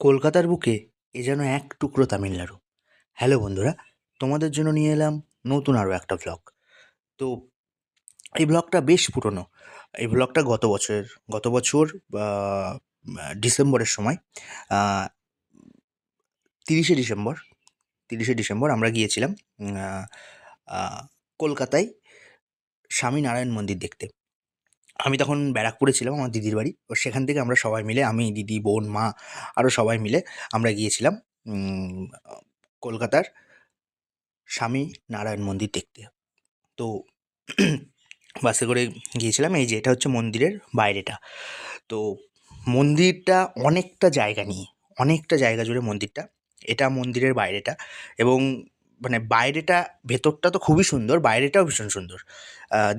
কলকাতার বুকে এ যেন এক টুকরো তামিলনাড়ু। হ্যালো বন্ধুরা, তোমাদের জন্য নিয়ে এলাম নতুন আরও একটা ভ্লগ। তো এই ভ্লগটা বেশ পুরনো। এই ভ্লগটা গত বছর ডিসেম্বরের সময়, আহ, 30শে ডিসেম্বর 30শে ডিসেম্বর আমরা গিয়েছিলাম আহ, আহ, কলকাতায় স্বামীনারায়ণ মন্দির দেখতে। আমি তখন ব্যারাকপুরে ছিলাম, আমার দিদির বাড়ি। তো সেখান থেকে আমরা সবাই মিলে, আমি, দিদি, বোন, মা, আরও সবাই মিলে আমরা গিয়েছিলাম কলকাতার স্বামী নারায়ণ মন্দির দেখতে। তো বাসে করে গিয়েছিলাম। এই যে এটা হচ্ছে মন্দিরের বাইরেটা। তো মন্দিরটা অনেকটা জায়গা জুড়ে মন্দিরটা। এটা মন্দিরের বাইরেটা। এবং মানে বাইরেটা, ভেতরটা তো খুবই সুন্দর, বাইরেটাও ভীষণ সুন্দর।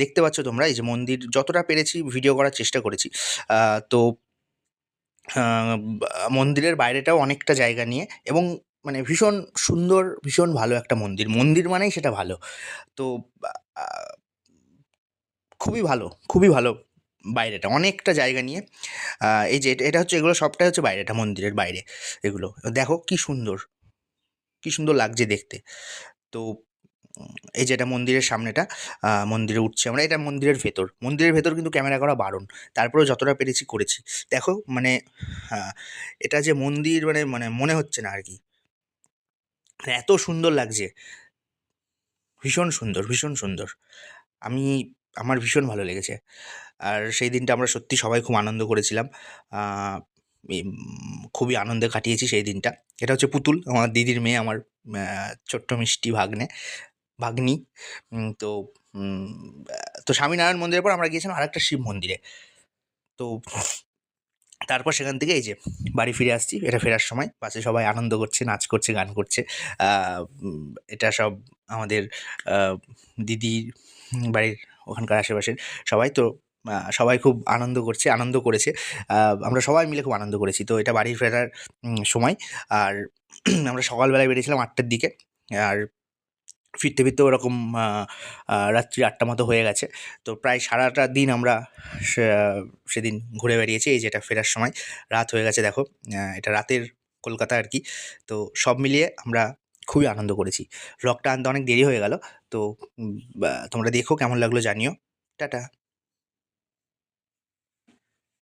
দেখতে পাচ্ছ তোমরা, এই যে মন্দির যতটা পেরেছি ভিডিও করার চেষ্টা করেছি। তো মন্দিরের বাইরেটাও অনেকটা জায়গা নিয়ে, এবং মানে ভীষণ সুন্দর, ভীষণ ভালো একটা মন্দির। মন্দির মানেই সেটা ভালো। তো আ খুবই ভালো, খুবই ভালো বাইরেটা, অনেকটা জায়গা নিয়ে। এই যে এটা হচ্ছে, এগুলো সবটাই হচ্ছে বাইরেটা, মন্দিরের বাইরে এগুলো। দেখো কি সুন্দর, কি সুন্দর লাগছে দেখতে। তো এই যে এটা মন্দিরের সামনেটা, মন্দিরে উঠছি আমরা। এটা মন্দিরের ভেতর কিন্তু ক্যামেরা করা বারণ। তারপরেও যতটা পেরেছি করেছি। দেখো মানে এটা যে মন্দির, মানে মানে মনে হচ্ছে না আর কি। মানে এত সুন্দর লাগছে, ভীষণ সুন্দর, ভীষণ সুন্দর। আমি আমার ভীষণ ভালো লেগেছে। আর সেই দিনটা আমরা সত্যি সবাই খুব আনন্দ করেছিলাম। আ খুবই আনন্দে কাটিয়েছি সেই দিনটা। এটা হচ্ছে পুতুল, আমার দিদির মেয়ে, আমার ছোট্ট মিষ্টি ভাগ্নি। উম তো উম আ তো স্বামীনারায়ণ মন্দিরের পর আমরা গিয়েছিলাম আরেকটা শিব মন্দিরে। তো তারপর সেখান থেকে এই যে বাড়ি ফিরে আসছি। এটা ফেরার সময় বাসে সবাই আনন্দ করছে, নাচ করছে, গান করছে। আ এটা সব আমাদের আ দিদির বাড়ির ওখানকার আশেপাশের সবাই। তো সবাই খুব আনন্দ করেছে। আ আমরা সবাই মিলে খুব আনন্দ করেছি। তো এটা বাড়ি ফেরার সময়। আর আমরা সকালবেলায় বেরিয়েছিলাম ৮টার দিকে। আর ফিরতে ওরকম আ আ রাত্রি ৮টা মতো হয়ে গেছে। তো প্রায় সারাটা দিন আমরা সে সেদিন ঘুরে বেড়িয়েছি। এই যে এটা ফেরার সময় রাত হয়ে গেছে দেখো। এটা রাতের কলকাতা আরকি। তো সব মিলিয়ে আমরা খুবই আনন্দ করেছি। ভ্লগটা আনতে অনেক দেরি হয়ে গেল। তো তোমরা দেখো কেমন লাগলো জানিও। টাটা।